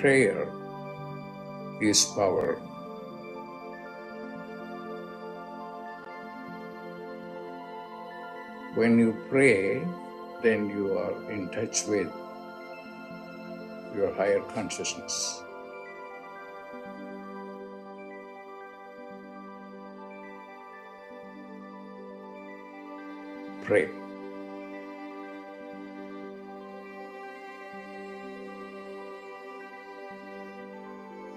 Prayer is power. When you pray, then you are in touch with your higher consciousness. Pray.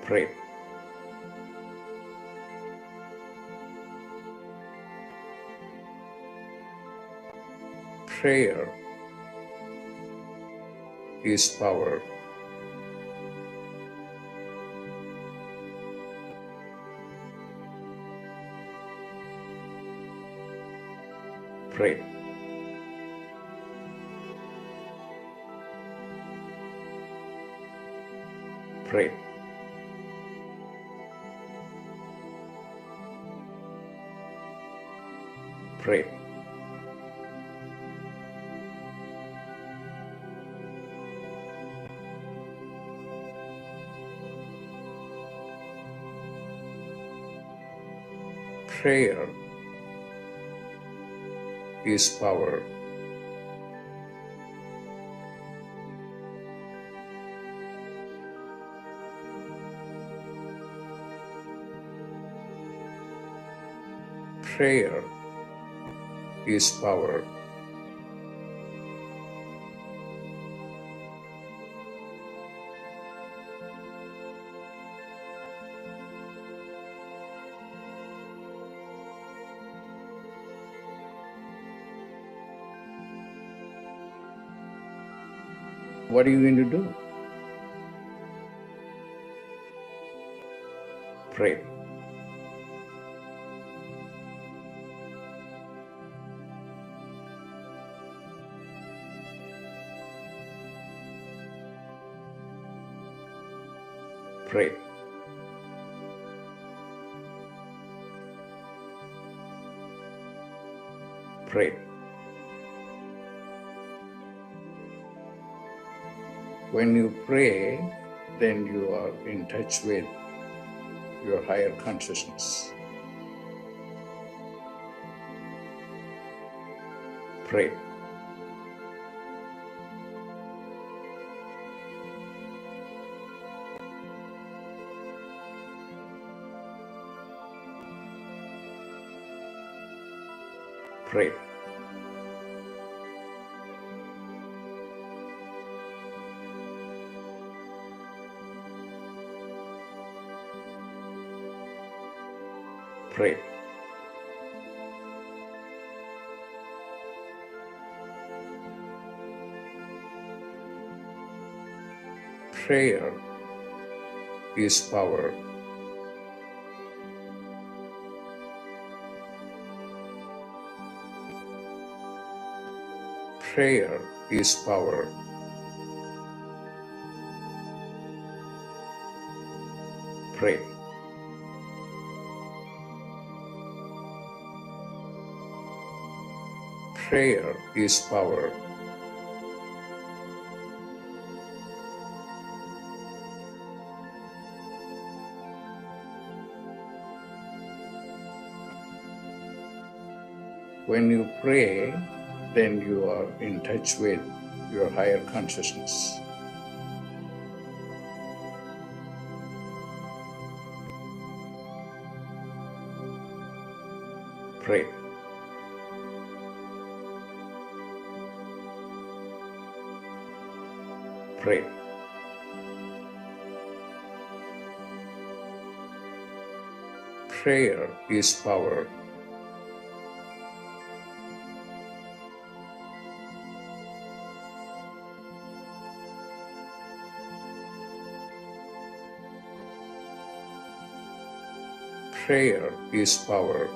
Pray. Prayer is power. Pray. Pray. Pray. Prayer is power. Prayer is power. What are you going to do? Pray. Pray. Pray. When you pray, then you are in touch with your higher consciousness. Pray. Pray. Pray. Prayer is power. Prayer is power. Pray. Prayer is power. When you pray, then you are in touch with your higher consciousness. Pray. Pray. Prayer is power. Prayer is power.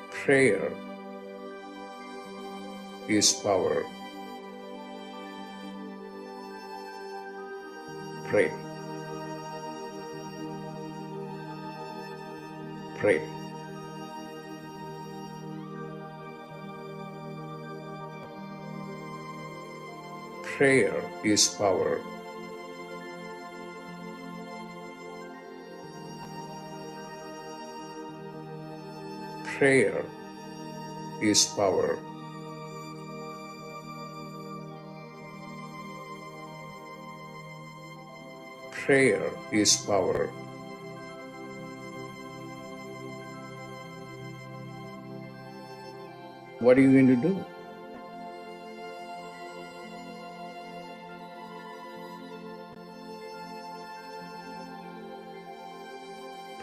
Prayer is power. Pray. Pray. Prayer is power. Prayer is power. Prayer is power. What are you going to do?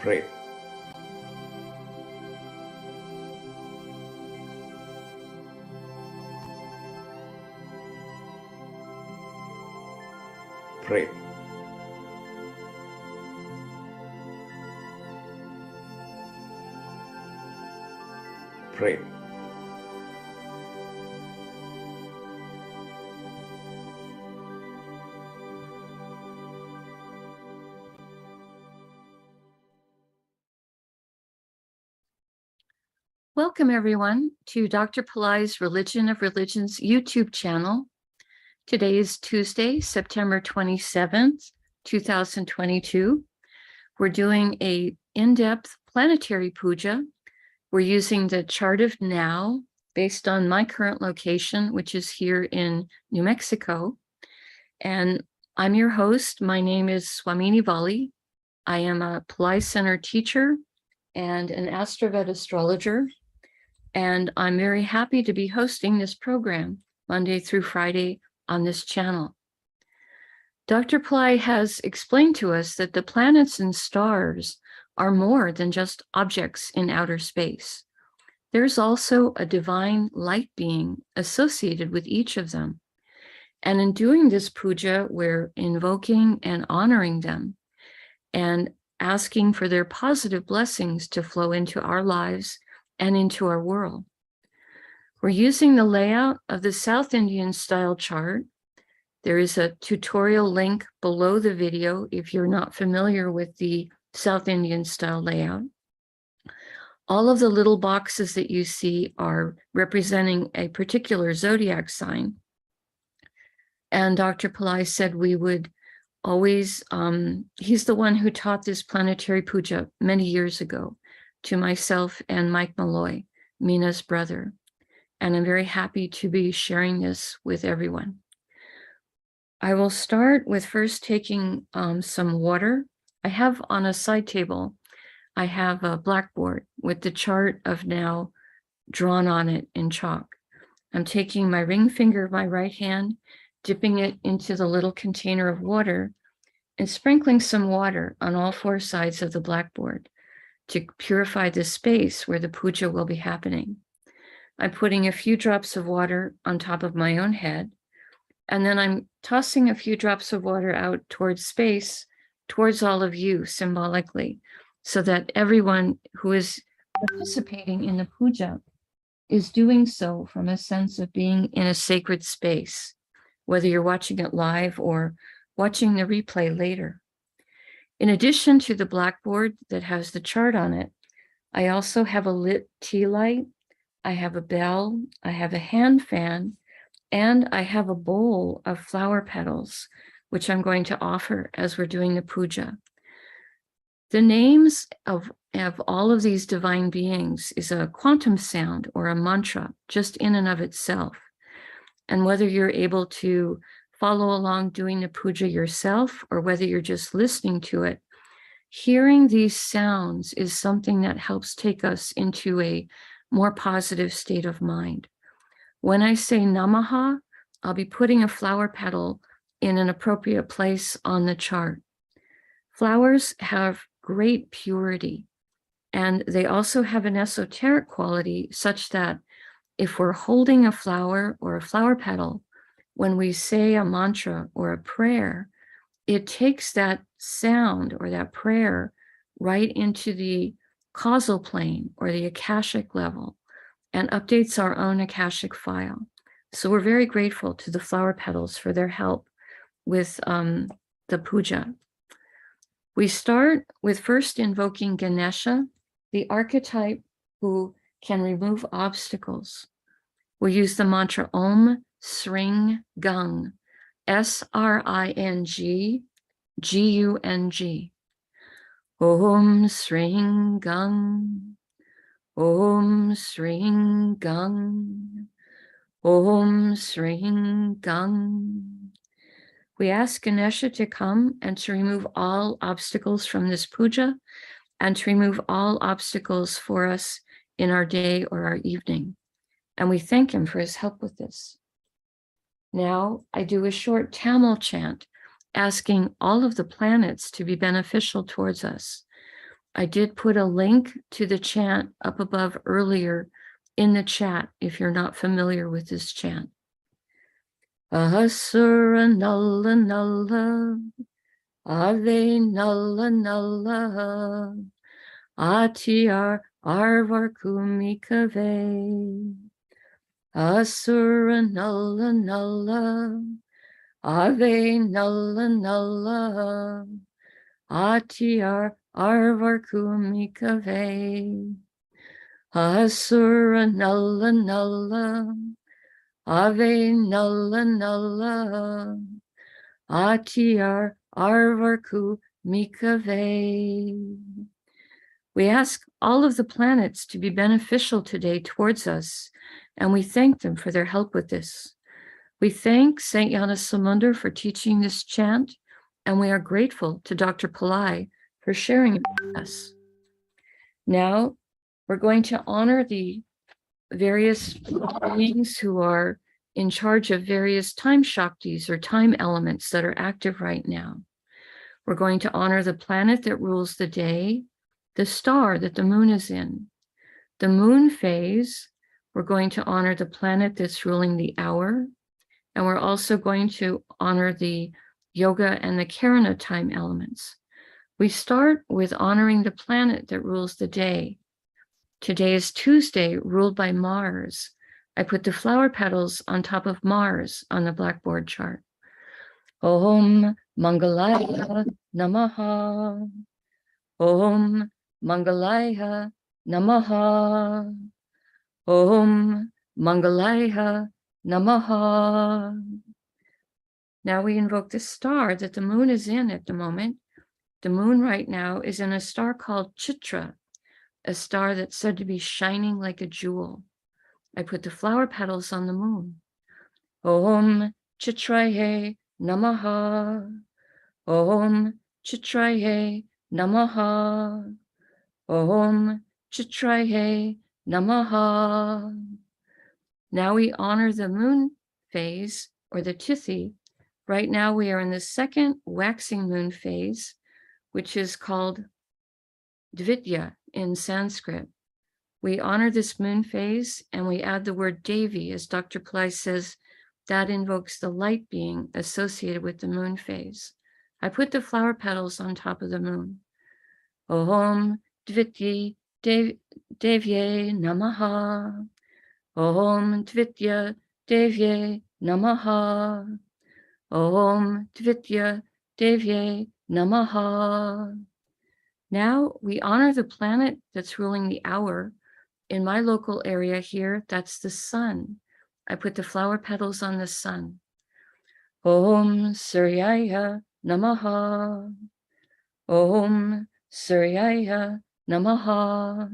Pray. Pray. Pray. Welcome, everyone, to Dr. Pillai's Religion of Religions YouTube channel. Today is Tuesday, September 27th, 2022. We're doing an in-depth planetary puja. We're using the chart of now based on my current location, which is here in New Mexico. And I'm your host. My name is Swamini Valli. I am a Pillai Center teacher and an AstroVed astrologer. And I'm very happy to be hosting this program Monday through Friday on this channel. Dr. Pillai has explained to us that the planets and stars are more than just objects in outer space. There's also a divine light being associated with each of them. And in doing this puja, we're invoking and honoring them and asking for their positive blessings to flow into our lives and into our world. We're using the layout of the South Indian style chart. There is a tutorial link below the video if you're not familiar with the South Indian style layout. All of the little boxes that you see are representing a particular zodiac sign. And Dr. Pillai said we would always, he's the one who taught this planetary puja many years ago to myself and Mike Malloy, Mina's brother. And I'm very happy to be sharing this with everyone. I will start with first taking some water. I have on a side table, I have a blackboard with the chart of now drawn on it in chalk. I'm taking my ring finger of my right hand, dipping it into the little container of water and sprinkling some water on all four sides of the blackboard to purify the space where the puja will be happening. I'm putting a few drops of water on top of my own head, and then I'm tossing a few drops of water out towards space, towards all of you symbolically, so that everyone who is participating in the puja is doing so from a sense of being in a sacred space, whether you're watching it live or watching the replay later. In addition to the blackboard that has the chart on it, I also have a lit tealight, I have a bell, I have a hand fan, and I have a bowl of flower petals, which I'm going to offer as we're doing the puja. The names of all of these divine beings is a quantum sound or a mantra just in and of itself. And whether you're able to follow along doing the puja yourself or whether you're just listening to it, hearing these sounds is something that helps take us into a more positive state of mind. When I say namaha, I'll be putting a flower petal in an appropriate place on the chart. Flowers have great purity, and they also have an esoteric quality such that if we're holding a flower or a flower petal, when we say a mantra or a prayer, it takes that sound or that prayer right into the causal plane or the akashic level and updates our own akashic file. So we're very grateful to the flower petals for their help with the puja. We start with first invoking Ganesha, the archetype who can remove obstacles. We use the mantra Om Sring Gung, SRINGGUNG. Om Sring Gung. Om Sring Gung. Om Sring Gung. We ask Ganesha to come and to remove all obstacles from this puja and to remove all obstacles for us in our day or our evening. And we thank him for his help with this. Now I do a short Tamil chant asking all of the planets to be beneficial towards us. I did put a link to the chant up above earlier in the chat if you're not familiar with this chant. Ahasura Nalla Nalla, Ave Nalla Nalla, Atyar Arvar Kumikave. Asura Nalla Nalla, Ave Nalla Nalla, Atyar Arvar Kumikave. Asura Nalla Nalla, Ave Nalla Nalla, Atyar Arvarku Mikave. We ask all of the planets to be beneficial today towards us, and we thank them for their help with this. We thank Saint Gnanasamundar for teaching this chant, and we are grateful to Dr. Pillai for sharing it with us. Now, we're going to honor the various beings who are in charge of various time shaktis or time elements that are active right now. We're going to honor the planet that rules the day, the star that the moon is in. The moon phase, we're going to honor the planet that's ruling the hour, and we're also going to honor the yoga and the karana time elements. We start with honoring the planet that rules the day. Today is Tuesday, ruled by Mars. I put the flower petals on top of Mars on the blackboard chart. Om Mangalaya Namaha. Om Mangalaya Namaha. Om Mangalaya Namaha. Now we invoke the star that the moon is in at the moment. The moon right now is in a star called Chitra, a star that's said to be shining like a jewel. I put the flower petals on the moon. Om Chitraye Namaha. Om Chitraye Namaha. Om Chitraye Namaha. Now we honor the moon phase, or the Tithi. Right now we are in the second waxing moon phase, which is called Dvitya in Sanskrit. We honor this moon phase and we add the word Devi, as Dr. Pillai says, that invokes the light being associated with the moon phase. I put the flower petals on top of the moon. Om Dvitya Devye Namaha. Om Dvitya Devye Namaha. Om Dvitya Devye Namaha. Now we honor the planet that's ruling the hour. In my local area here, that's the sun. I put the flower petals on the sun. Om Suryaya Namaha. Om Suryaya Namaha.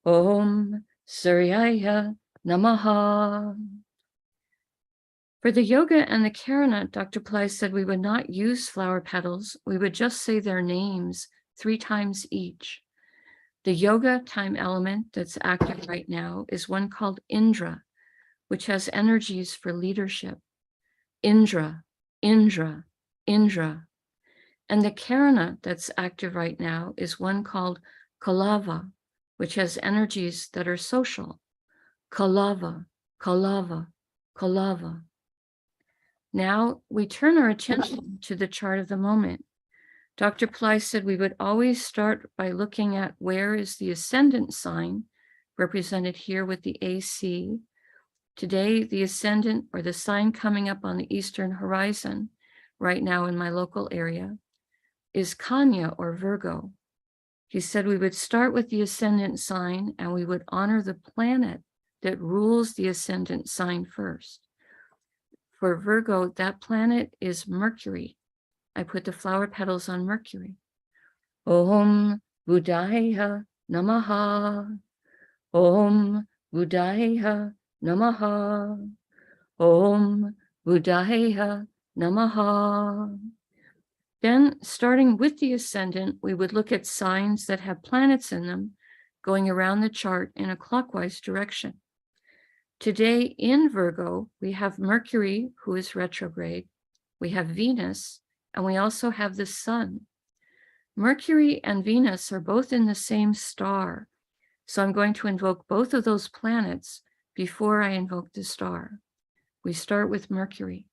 Om Suryaya Namaha. For the yoga and the karana, Dr. Pillai said we would not use flower petals. We would just say their names 3 times each. The yoga time element that's active right now is one called Indra, which has energies for leadership. Indra, Indra, Indra. And the karana that's active right now is one called Kalava, which has energies that are social. Kalava, Kalava, Kalava. Now we turn our attention to the chart of the moment. Dr. Pillai said we would always start by looking at where is the ascendant sign, represented here with the AC. Today, the ascendant, or the sign coming up on the eastern horizon, right now in my local area, is Kanya or Virgo. He said we would start with the ascendant sign and we would honor the planet that rules the ascendant sign first. For Virgo, that planet is Mercury. I put the flower petals on Mercury. Om Buddhaya Namaha. Om Buddhaya Namaha. Om Buddhaya Namaha. Then, starting with the ascendant, we would look at signs that have planets in them going around the chart in a clockwise direction. Today in Virgo, we have Mercury, who is retrograde. We have Venus, and we also have the Sun. Mercury and Venus are both in the same star. So I'm going to invoke both of those planets before I invoke the star. We start with Mercury.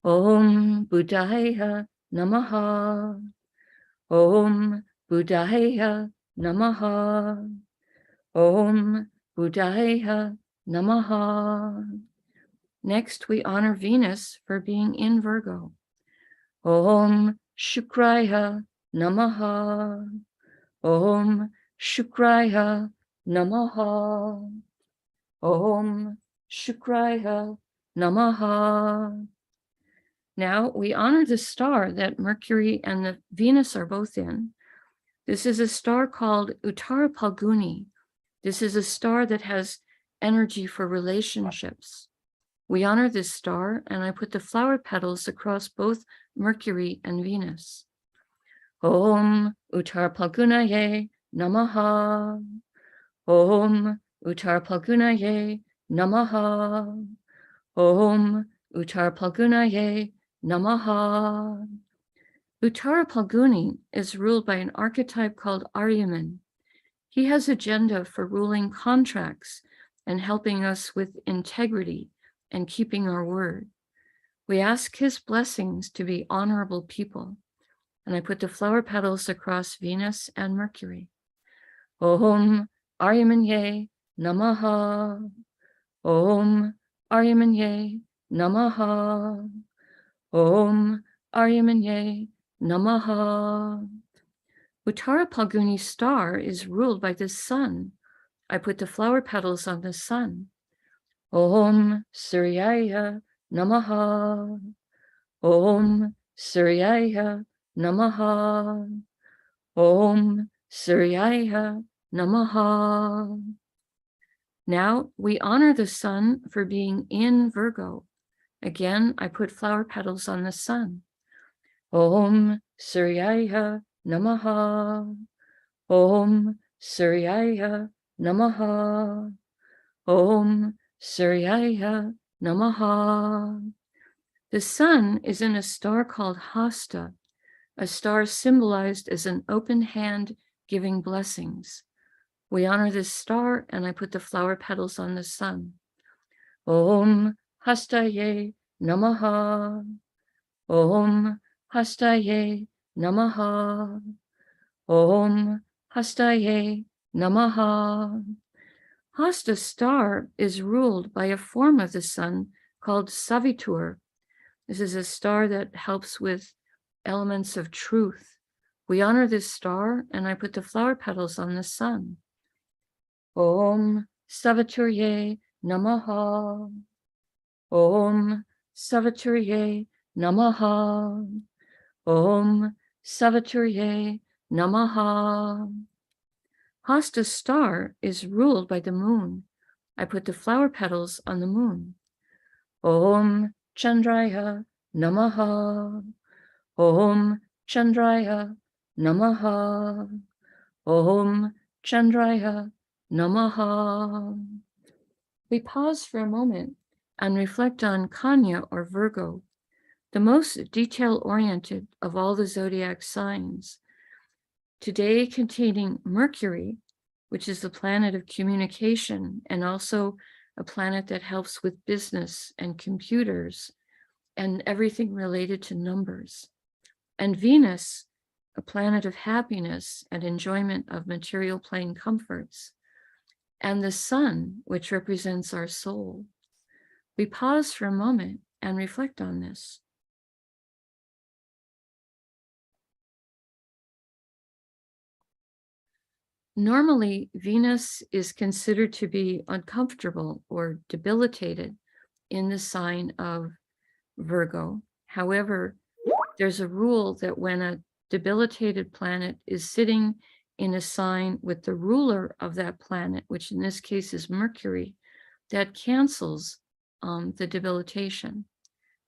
Om Buddhaya Namaha. Om Buddhaya Namaha. Om Buddhaya Namaha. Next, we honor Venus for being in Virgo. Om Shukraya Namaha. Om Shukraya Namaha. Om Shukraya Namaha. Now we honor the star that Mercury and the Venus are both in. This is a star called Uttara Phalguni. This is a star that has energy for relationships. We honor this star, and I put the flower petals across both Mercury and Venus. Om Uttara Phalgunaye Namaha. Om Uttara Phalgunaye Namaha. Om Uttara Phalgunaye Namaha. Uttara Phalguni is ruled by an archetype called Aryaman. He has agenda for ruling contracts and helping us with integrity and keeping our word. We ask his blessings to be honorable people. And I put the flower petals across Venus and Mercury. Om Aryamanye Namaha. Om Aryamanye Namaha. Om Aryamanye Namaha. Uttara Phalguni star is ruled by the sun. I put the flower petals on the sun. Om Suryaya Namaha. Om Suryaya Namaha. Om Suryaya Namaha. Now we honor the sun for being in Virgo. Again, I put flower petals on the sun. Om Suryaya Namaha. Om Suryaya Namaha. Om Suryaya Namaha. The sun is in a star called Hasta, a star symbolized as an open hand giving blessings. We honor this star, and I put the flower petals on the sun. Om Hastaye Namaha. Om Hastaye Namaha. Om Hastaye Namaha. Hasta star is ruled by a form of the sun called Savitur. This is a star that helps with elements of truth. We honor this star, and I put the flower petals on the sun. Om Saviturye Namaha. Om Saviturye Namaha. Om Saviturye Namaha. Hasta star is ruled by the moon. I put the flower petals on the moon. Om Chandraya Namaha. Om Chandraya Namaha. Om Chandraya Namaha. We pause for a moment and reflect on Kanya or Virgo, the most detail-oriented of all the zodiac signs. Today containing Mercury, which is the planet of communication and also a planet that helps with business and computers and everything related to numbers. And Venus, a planet of happiness and enjoyment of material plane comforts. And the sun, which represents our soul. We pause for a moment and reflect on this. Normally, Venus is considered to be uncomfortable or debilitated in the sign of Virgo. However, there's a rule that when a debilitated planet is sitting in a sign with the ruler of that planet, which in this case is Mercury, that cancels the debilitation.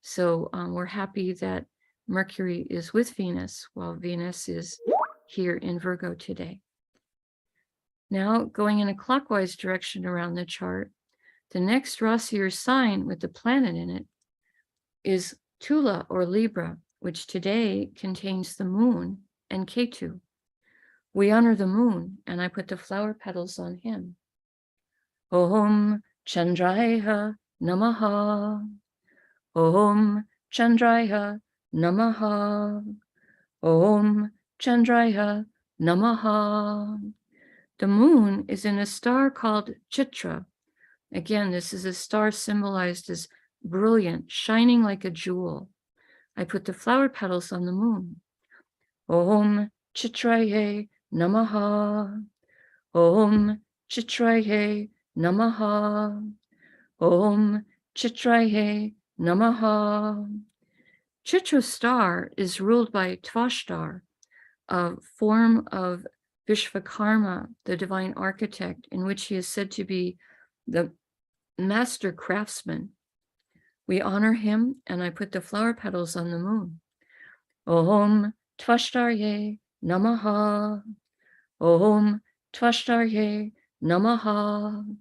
So we're happy that Mercury is with Venus while Venus is here in Virgo today. Now going in a clockwise direction around the chart, the next Rasi or sign with the planet in it is Tula or Libra, which today contains the moon and Ketu. We honor the moon, and I put the flower petals on him. Om Chandraya Namaha. Om Chandraya Namaha. Om Chandraya Namaha. The moon is in a star called Chitra. Again, this is a star symbolized as brilliant, shining like a jewel. I put the flower petals on the moon. Om Chitraye Namaha. Om Chitraye Namaha. Om Chitraye Namaha. Chitra star is ruled by Tvashtar, a form of Vishvakarma, the divine architect, in which he is said to be the master craftsman. We honor him, and I put the flower petals on the moon. Om Tvashtarye Namaha. Om Tvashtarye Namaha.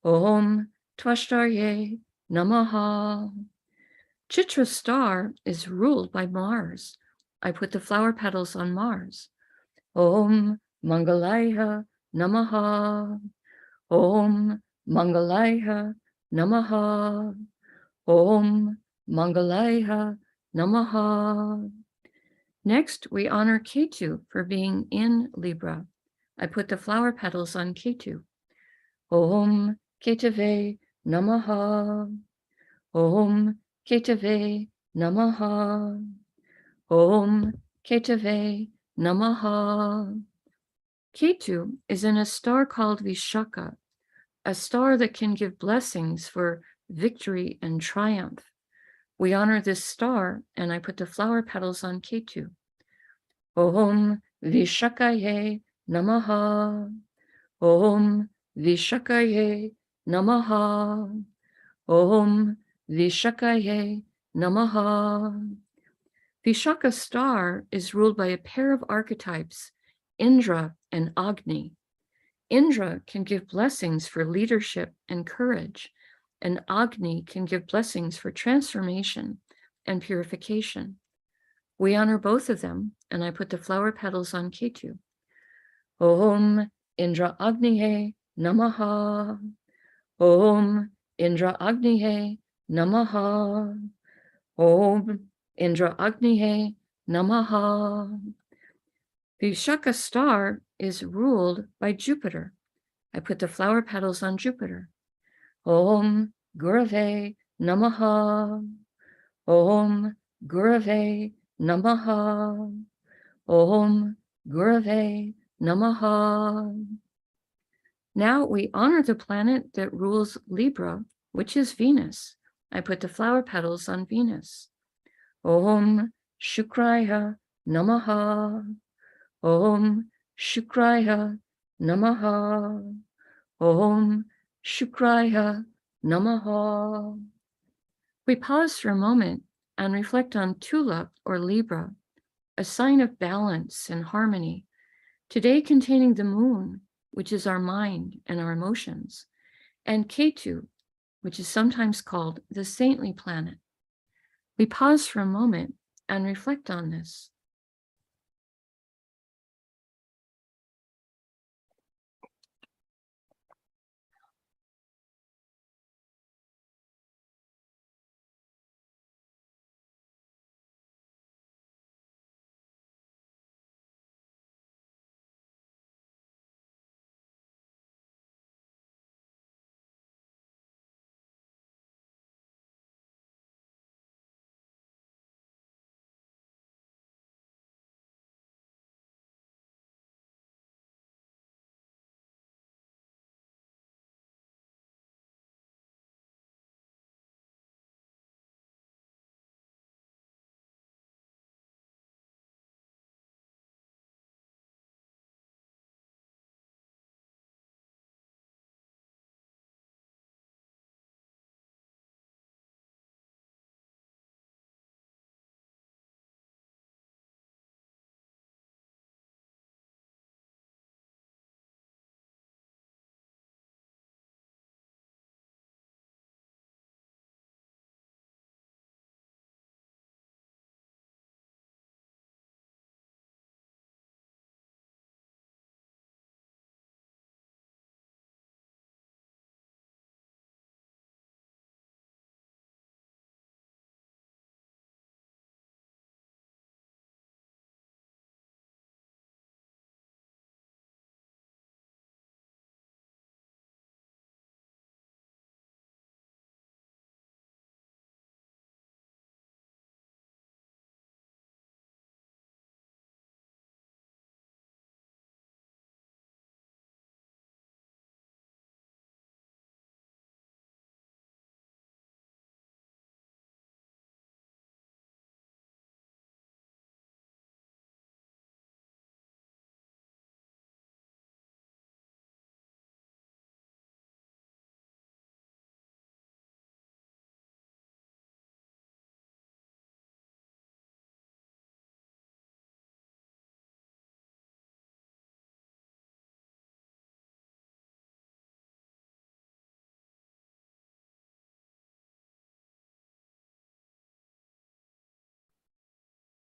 Om Tvashtarye Namaha. Chitra star is ruled by Mars. I put the flower petals on Mars. Om Mangalaya Namaha. Om Mangalaya Namaha. Om Mangalaya Namaha. Next, we honor Ketu for being in Libra. I put the flower petals on Ketu. Om Ketave Namaha. Om Ketave Namaha. Om Ketave Namaha. Ketu is in a star called Vishaka, a star that can give blessings for victory and triumph. We honor this star, and I put the flower petals on Ketu. Om Vishakaye Namaha. Om Vishakaye Namaha. Om Vishakaye Namaha. Vishaka star is ruled by a pair of archetypes, Indra and Agni. Indra can give blessings for leadership and courage, and Agni can give blessings for transformation and purification. We honor both of them, and I put the flower petals on Ketu. Om Indra Agniye Namaha. Om Indra Agniye Namaha. Om Indra Agniye Namaha. Vishaka star is ruled by Jupiter. I put the flower petals on Jupiter. Om Gurave Namaha. Om Gurave Namaha. Om Gurave Namaha. Now we honor the planet that rules Libra, which is Venus. I put the flower petals on Venus. Om Shukraya Namaha. Om Shukraya Namaha. Om Shukraya Namaha. We pause for a moment and reflect on Tula or Libra, a sign of balance and harmony, today containing the moon, which is our mind and our emotions, and Ketu, which is sometimes called the saintly planet. We pause for a moment and reflect on this.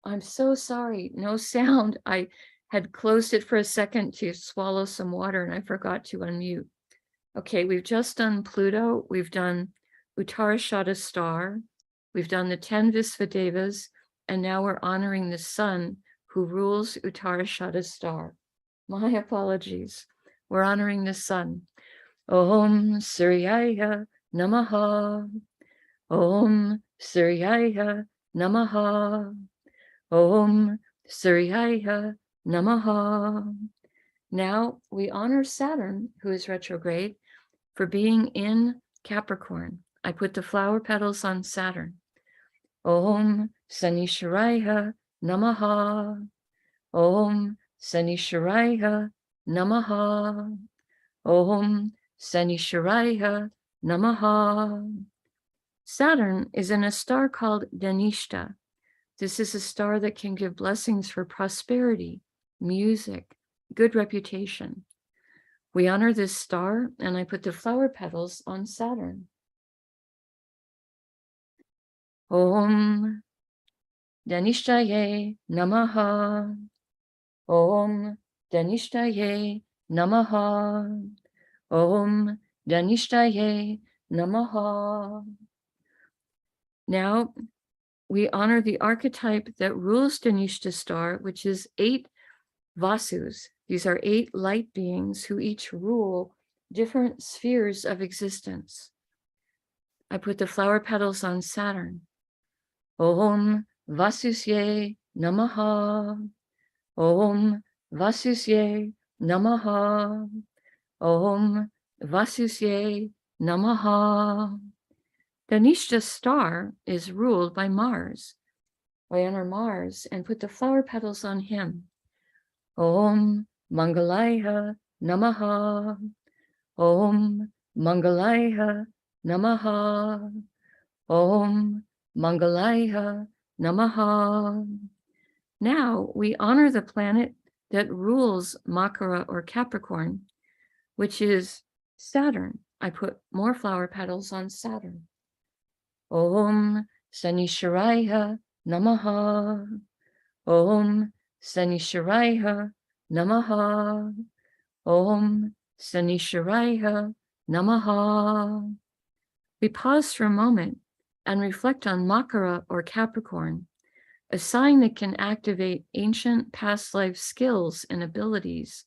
I'm so sorry. No sound. I had closed it for a second to swallow some water and I forgot to unmute. Okay, we've just done Pluto. We've done Uttarashada star. We've done the 10 Visvadevas. And now we're honoring the sun who rules Uttarashada star. My apologies. We're honoring the sun. Om Suryaya Namaha. Om Suryaya Namaha. Om Suryaya Namaha. Now we honor Saturn, who is retrograde, for being in Capricorn. I put the flower petals on Saturn. Om Sanisharaya Namaha. Om Sanisharaya Namaha. Om Sanisharaya Namaha. Saturn is in a star called Dhanishta. This is a star that can give blessings for prosperity, music, good reputation. We honor this star, and I put the flower petals on Saturn. Om Dhanishtaye Namaha. Om Dhanishtaye Namaha. Om Dhanishtaye Namaha. Now we honor the archetype that rules Dhanishta star, which is 8 Vasus. These are 8 light beings who each rule different spheres of existence. I put the flower petals on Saturn. Om Vasusye Namaha. Om Vasusye Namaha. Om Vasusye Namaha. Dhanishta star is ruled by Mars. I honor Mars and put the flower petals on him. Om Mangalaya Namaha. Om Mangalaya Namaha. Om Mangalaya Namaha. Now we honor the planet that rules Makara or Capricorn, which is Saturn. I put more flower petals on Saturn. Om Sanisharaya Namaha. Om Sanisharaya Namaha. Om Sanisharaya Namaha. We pause for a moment and reflect on Makara or Capricorn, a sign that can activate ancient past life skills and abilities,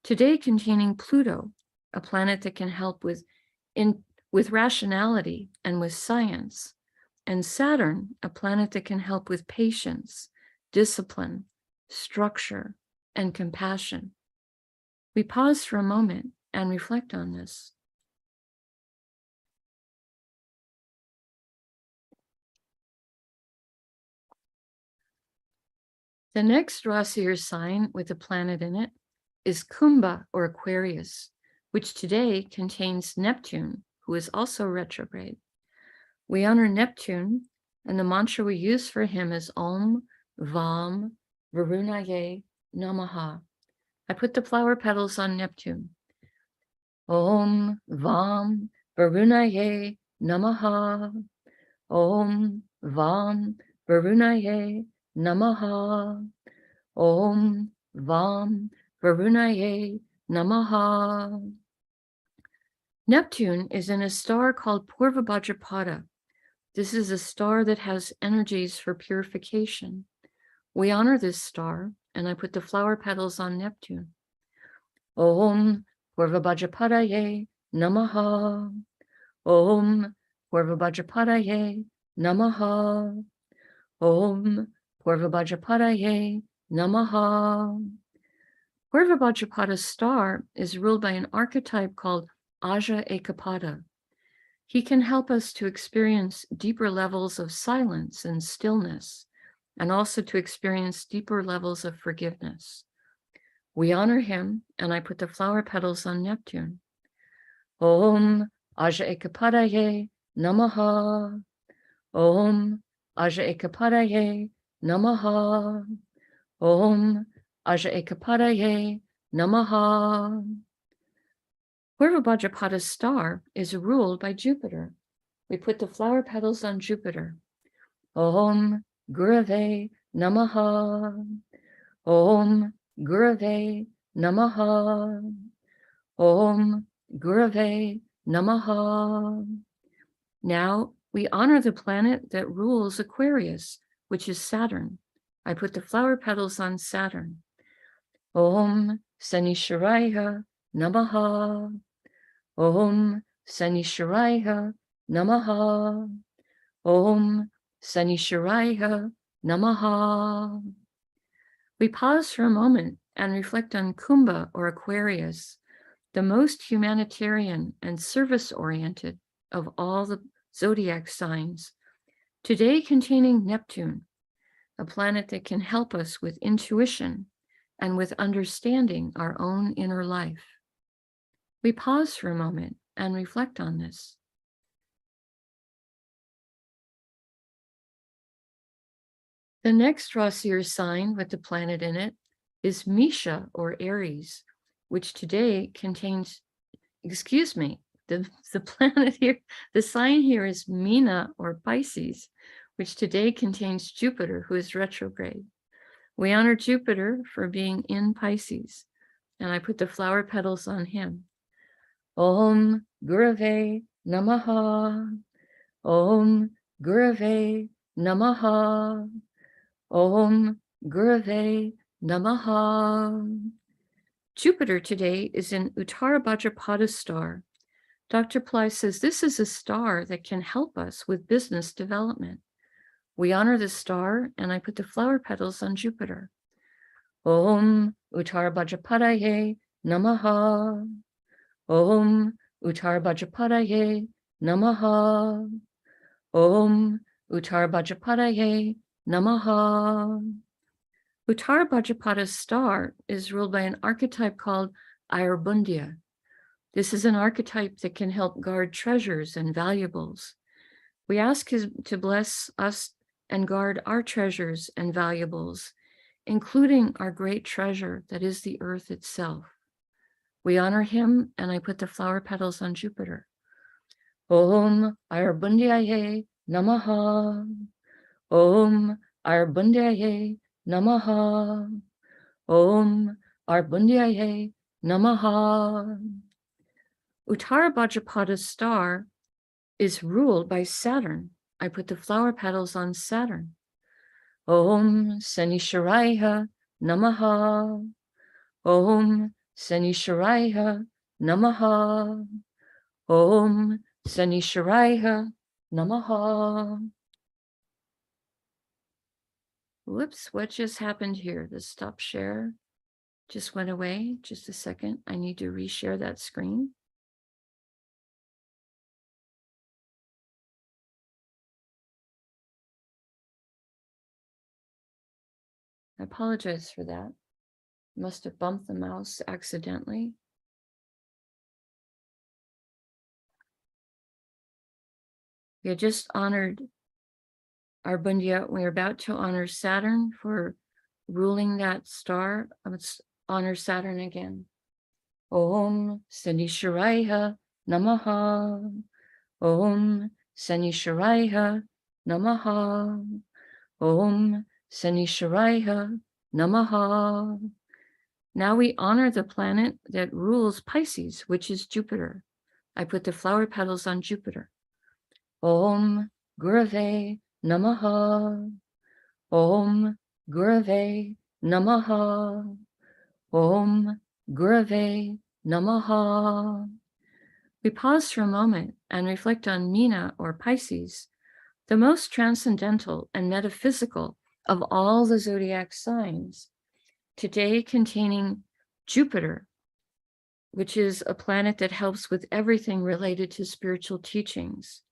today containing Pluto, a planet that can help with rationality and with science, and Saturn, a planet that can help with patience, discipline, structure, and compassion. We pause for a moment and reflect on this. The next Rasi or sign with a planet in it is Kumbha or Aquarius, which today contains Neptune, who is also retrograde. We honor Neptune, and the mantra we use for him is Om Vam Varunaye Namaha. I put the flower petals on Neptune. Om Vam Varunaye Namaha. Om Vam Varunaye Namaha. Om Vam Varunaye Namaha. Neptune is in a star called Purva Bhadrapada. This is a star that has energies for purification. We honor this star, and I put the flower petals on Neptune. Om Purva Bhadrapadaye Namaha. Om Purva Bhadrapadaye Namaha. Om Purva Bhadrapadaye Namaha. Purva Bhadrapada star is ruled by an archetype called Aja Ekapada. He can help us to experience deeper levels of silence and stillness, and also to experience deeper levels of forgiveness. We honor him, and I put the flower petals on Neptune. Om Aja Ekapadaye Namaha. Om Aja Ekapadaye Namaha. Om Aja Ekapadaye Namaha. Purva Bhadrapada star is ruled by Jupiter. We put the flower petals on Jupiter. Om Gurave Namaha. Om Gurave Namaha. Om Gurave Namaha. Now we honor the planet that rules Aquarius, which is Saturn. I put the flower petals on Saturn. Om Sanisharaya Namaha. Om Sanisharaya Namaha. Om Sanisharaya Namaha. We pause for a moment and reflect on Kumbha or Aquarius, the most humanitarian and service-oriented of all the zodiac signs, today containing Neptune, a planet that can help us with intuition and with understanding our own inner life. We pause for a moment and reflect on this. The next Rasier sign with the planet in it is Misha or Aries, which today contains, the planet here, the sign here is Mina or Pisces, which today contains Jupiter, who is retrograde. We honor Jupiter for being in Pisces, and I put the flower petals on him. Om Gurave Namaha. Om Gurave Namaha. Om Gurave Namaha. Jupiter today is in Uttara Bhadrapada star. Dr. Pillai says this is a star that can help us with business development. We honor the star, and I put the flower petals on Jupiter. Om Uttara Bhadrapadaye Namaha. Om Uttara Bhadrapadaye Namaha. Om Uttara Bhadrapadaye Namaha. Uttara Bhadrapada star is ruled by an archetype called Ayurbundya. This is an archetype that can help guard treasures and valuables. We ask him to bless us and guard our treasures and valuables, including our great treasure that is the earth itself. We honor him, and I put the flower petals on Jupiter. Om Ayurbundyaye Namaha. Om Ayurbundyaye Namaha. Om Ayurbundyaye Namaha. Uttara Bhadrapada star is ruled by Saturn. I put the flower petals on Saturn. Om Sanisharaya Namaha. Om Sanisharaya Namaha. Om Sanisharaya Namaha. Whoops, what just happened here? The stop share just went away. Just a second. I need to reshare that screen. I apologize for that. Must have bumped the mouse accidentally. We had just honored Ayurbundya. We're about to honor Saturn for ruling that star. Let's honor Saturn again. Om Sanisharaya Namaha. Om Sanisharaya Namaha. Om Sanisharaya Namaha. Now we honor the planet that rules Pisces, which is Jupiter. I put the flower petals on Jupiter. Om Gurave Namaha. Om Gurave Namaha. Om Gurave Namaha. We pause for a moment and reflect on Mina or Pisces, the most transcendental and metaphysical of all the zodiac signs, today containing Jupiter, which is a planet that helps with everything related to spiritual teachings.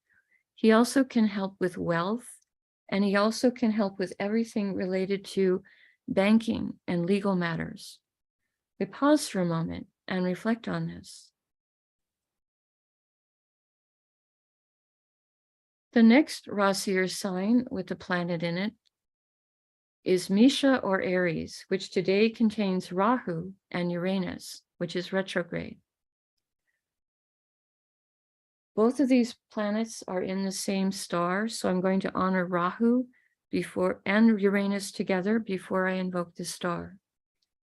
He also can help with wealth, and he also can help with everything related to banking and legal matters. We pause for a moment and reflect on this. The next Rasier sign with the planet in it is Misha or Aries, which today contains Rahu and Uranus, which is retrograde. Both of these planets are in the same star, so I'm going to honor Rahu and Uranus together before I invoke the star.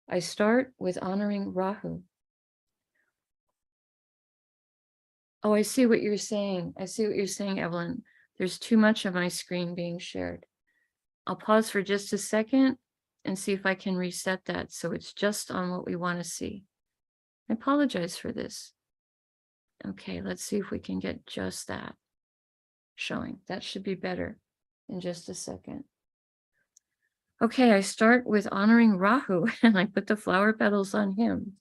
I start with honoring Rahu. Oh, I see what you're saying. I see what you're saying, Evelyn. There's too much of my screen being shared. I'll pause for just a second and see if I can reset that so it's just on what we want to see. I apologize for this. Okay, let's see if we can get just that showing. That should be better in just a second. Okay, I start with honoring Rahu and I put the flower petals on him.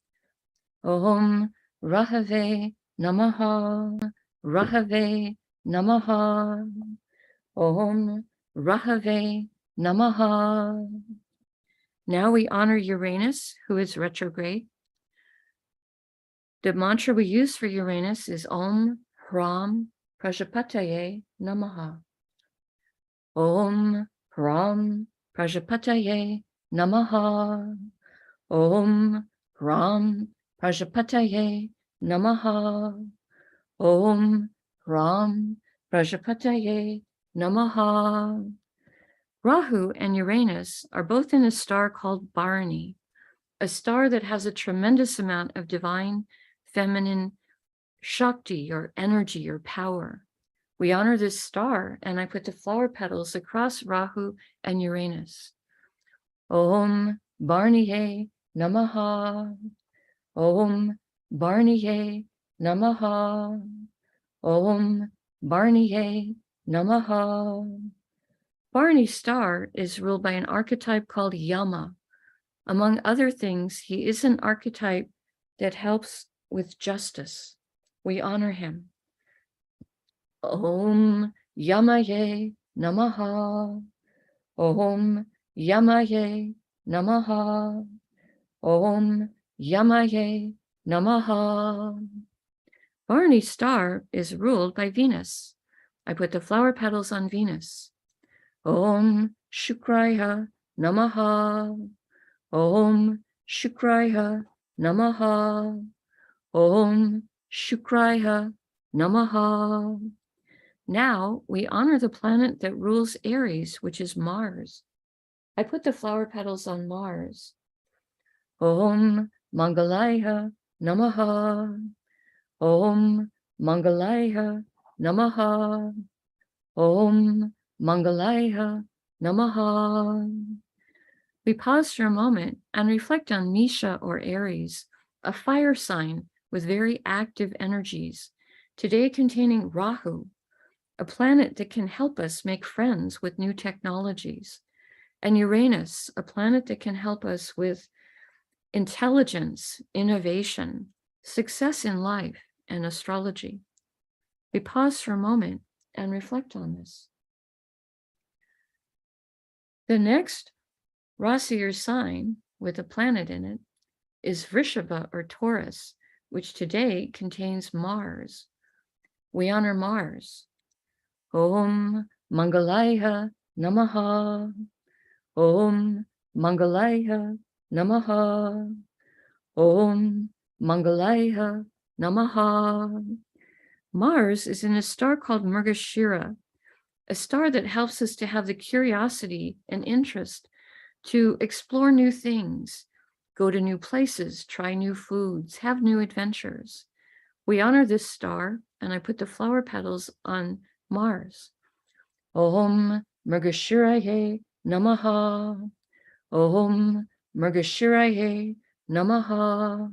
Om Rahave Namaha, Rahave Namaha, Om Rahave Namaha. Now we honor Uranus, who is retrograde. The mantra we use for Uranus is Om Hram Prajapataye Namaha. Om Hram Prajapataye Namaha. Om Hram Prajapataye Namaha. Om Hram Prajapataye Namaha. Rahu and Uranus are both in a star called Bharani, a star that has a tremendous amount of divine feminine Shakti or energy or power. We honor this star and I put the flower petals across Rahu and Uranus. Om Bharaniye Namaha. Om Bharaniye Namaha. Om Bharaniye Namaha. Bharani star is ruled by an archetype called Yama. Among other things, he is an archetype that helps with justice. We honor him. Om Yamaye Namaha. Om Yamaye Namaha. Om Yamaye Namaha. Bharani star is ruled by Venus. I put the flower petals on Venus. Om Shukraya Namaha. Om Shukraya Namaha. Om Shukraya Namaha. Now we honor the planet that rules Aries, which is Mars. I put the flower petals on Mars. Om Mangalaya Namaha. Om Mangalaya Namaha. Om Mangalaya Namaha. We pause for a moment and reflect on Misha or Aries, a fire sign with very active energies, today containing Rahu, a planet that can help us make friends with new technologies, and Uranus, a planet that can help us with intelligence, innovation, success in life, and astrology. We pause for a moment and reflect on this. The next Rasi or sign with a planet in it is Vrishabha or Taurus, which today contains Mars. We honor Mars. Om Mangalaya Namaha. Om Mangalaya Namaha. Om Mangalaya Namaha. Mars is in a star called Mrgashira, a star that helps us to have the curiosity and interest to explore new things, go to new places, try new foods, have new adventures. We honor this star, and I put the flower petals on Mars. Om Mrgashiraye Namaha. Om Mrgashiraye Namaha.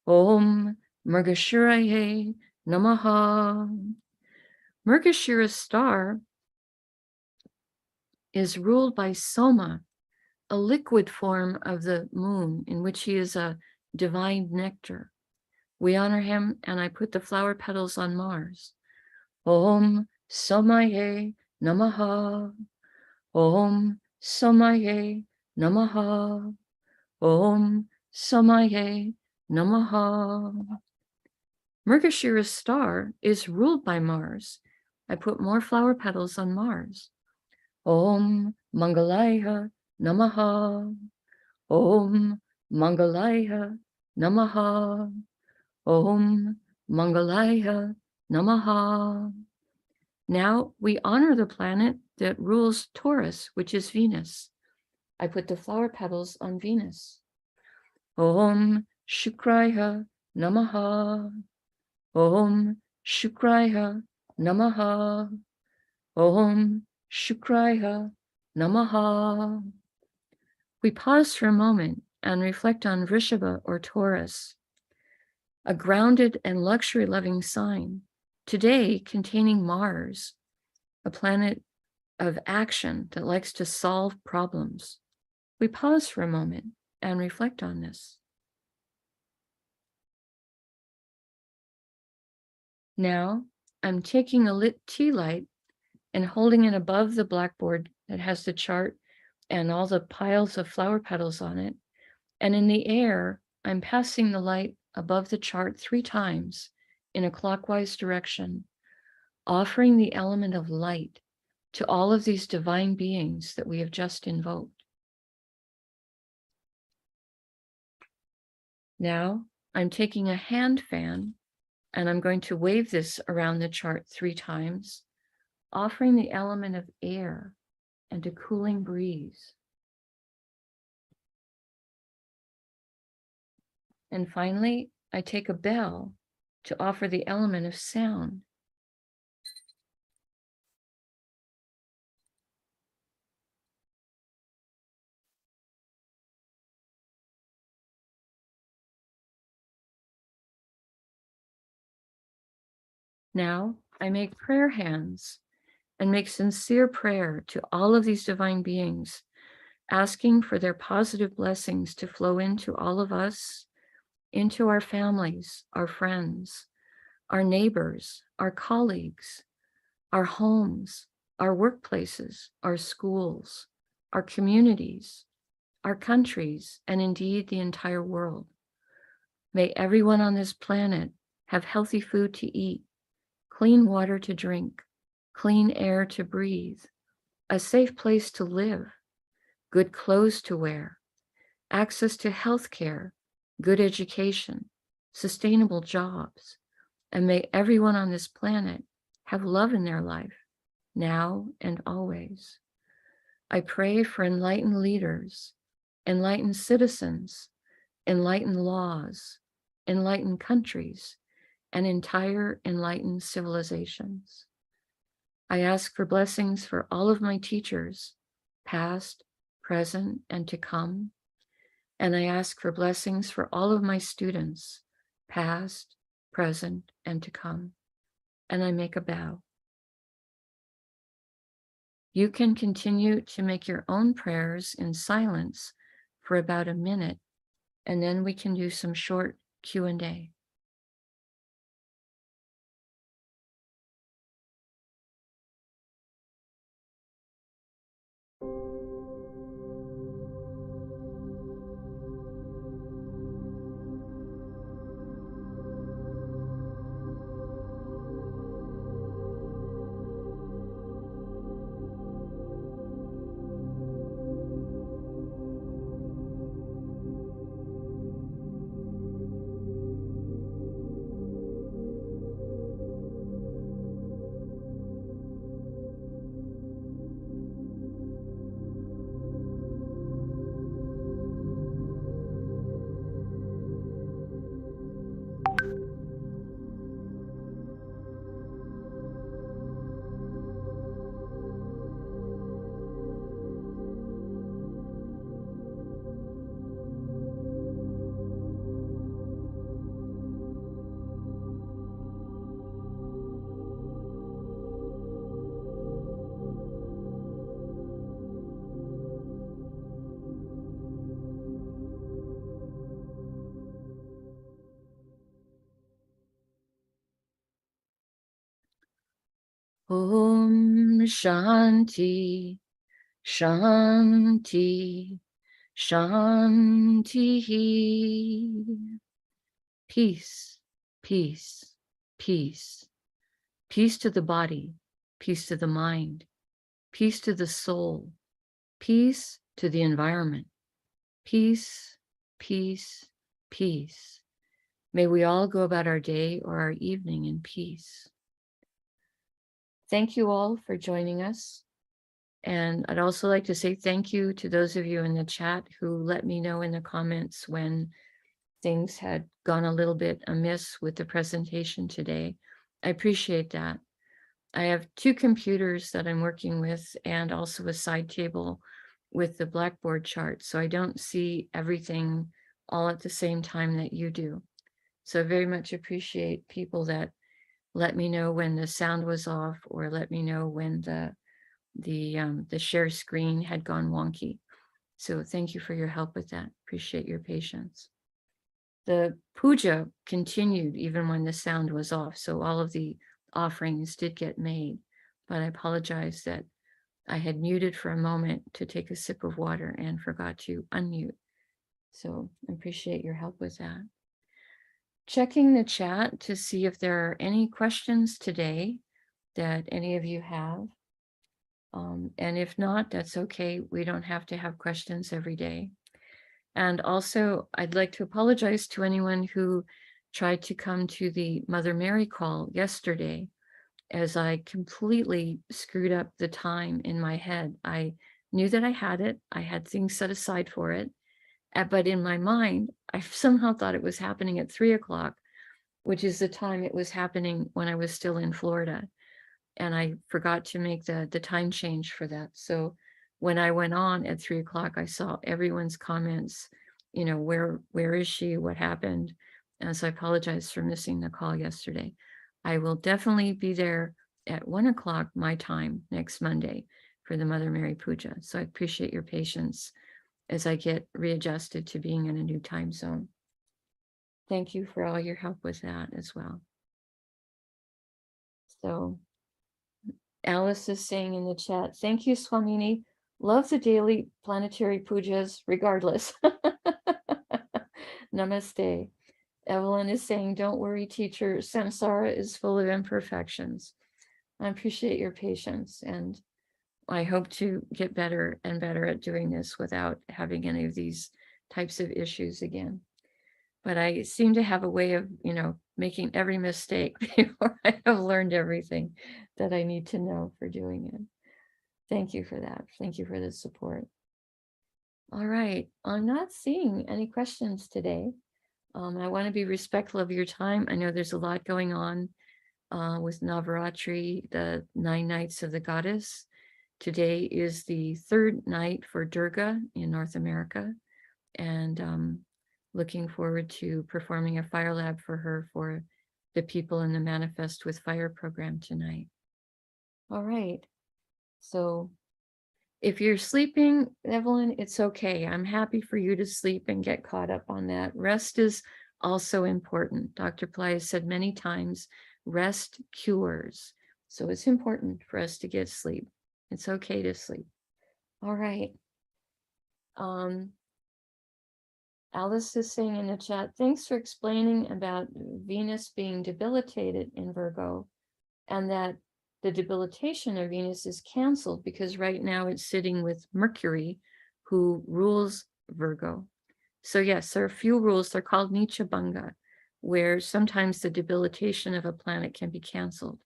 Om Mrgashiraye Namaha. Mrgashira's star is ruled by Soma, a liquid form of the moon in which he is a divine nectar. We honor him, and I put the flower petals on Mars. Om Somaye Namaha. Om Somaye Namaha. Om Somaye Namaha. Mrgashira's star is ruled by Mars. I put more flower petals on Mars. Om Mangalaya Namaha. Om Mangalaya Namaha. Om Mangalaya Namaha. Now we honor the planet that rules Taurus, which is Venus. I put the flower petals on Venus. Om Shukraya Namaha. Om Shukraya Namaha. Om Shukraya Namaha. We pause for a moment and reflect on Vrishabha or Taurus, a grounded and luxury-loving sign, today containing Mars, a planet of action that likes to solve problems. We pause for a moment and reflect on this. Now, I'm taking a lit tea light and holding it above the blackboard that has the chart and all the piles of flower petals on it. And in the air, I'm passing the light above the chart 3 times in a clockwise direction, offering the element of light to all of these divine beings that we have just invoked. Now, I'm taking a hand fan and I'm going to wave this around the chart 3 times, offering the element of air and a cooling breeze. And finally, I take a bell to offer the element of sound. Now, I make prayer hands and make sincere prayer to all of these divine beings, asking for their positive blessings to flow into all of us, into our families, our friends, our neighbors, our colleagues, our homes, our workplaces, our schools, our communities, our countries, and indeed the entire world. May everyone on this planet have healthy food to eat, clean water to drink, clean air to breathe, a safe place to live, good clothes to wear, access to health care, good education, sustainable jobs, and may everyone on this planet have love in their life, now and always. I pray for enlightened leaders, enlightened citizens, enlightened laws, enlightened countries, and entire enlightened civilizations. I ask for blessings for all of my teachers, past, present, and to come. And I ask for blessings for all of my students, past, present, and to come. And I make a bow. You can continue to make your own prayers in silence for about a minute, and then we can do some short Q&A. Om Shanti, Shanti, Shanti. Peace, peace, peace. Peace to the body, peace to the mind, peace to the soul, peace to the environment. Peace, peace, peace. May we all go about our day or our evening in peace. Thank you all for joining us. And I'd also like to say thank you to those of you in the chat who let me know in the comments when things had gone a little bit amiss with the presentation today. I appreciate that. I have 2 computers that I'm working with and also a side table with the Blackboard chart. So I don't see everything all at the same time that you do. So I very much appreciate people that let me know when the sound was off or let me know when the share screen had gone wonky. So thank you for your help with that. Appreciate your patience. The puja continued even when the sound was off. So all of the offerings did get made, but I apologize that I had muted for a moment to take a sip of water and forgot to unmute. So I appreciate your help with that. Checking the chat to see if there are any questions today that any of you have. And if not, that's okay. We don't have to have questions every day. And also, I'd like to apologize to anyone who tried to come to the Mother Mary call yesterday, as I completely screwed up the time in my head. I knew that I had it. I had things set aside for it. But in my mind, I somehow thought it was happening at 3 o'clock, which is the time it was happening when I was still in Florida. And I forgot to make the time change for that. So when I went on at 3 o'clock, I saw everyone's comments, you know, where is she? What happened? And so I apologize for missing the call yesterday. I will definitely be there at 1 o'clock my time next Monday for the Mother Mary Puja. So I appreciate your patience as I get readjusted to being in a new time zone. Thank you for all your help with that as well. So Alice is saying in the chat, thank you, Swamini. Love the daily planetary pujas regardless. Namaste. Evelyn is saying, don't worry, teacher. Samsara is full of imperfections. I appreciate your patience, and I hope to get better and better at doing this without having any of these types of issues again. But I seem to have a way of, you know, making every mistake before I have learned everything that I need to know for doing it. Thank you for that. Thank you for the support. All right, I'm not seeing any questions today. I want to be respectful of your time. I know there's a lot going on with Navaratri, the 9 nights of the goddess. Today is the 3rd night for Durga in North America, and looking forward to performing a fire lab for her for the people in the Manifest with Fire program tonight. All right, so if you're sleeping, Evelyn, it's okay. I'm happy for you to sleep and get caught up on that. Rest is also important. Dr. Pillai has said many times, rest cures. So it's important for us to get sleep. It's okay to sleep. All right. Alice is saying in the chat, thanks for explaining about Venus being debilitated in Virgo, and that the debilitation of Venus is canceled because right now it's sitting with Mercury, who rules Virgo. So yes, there are a few rules. They're called Nicha Bhanga, where sometimes the debilitation of a planet can be canceled.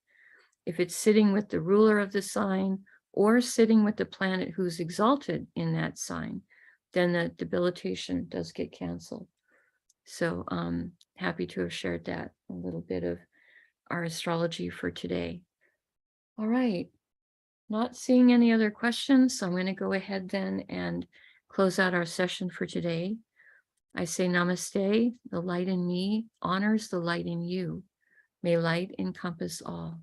If it's sitting with the ruler of the sign or sitting with the planet who's exalted in that sign, then the debilitation does get canceled. So I'm happy to have shared that, a little bit of our astrology for today. All right, not seeing any other questions, so I'm going to go ahead then and close out our session for today. I say namaste. The light in me honors the light in you. May light encompass all.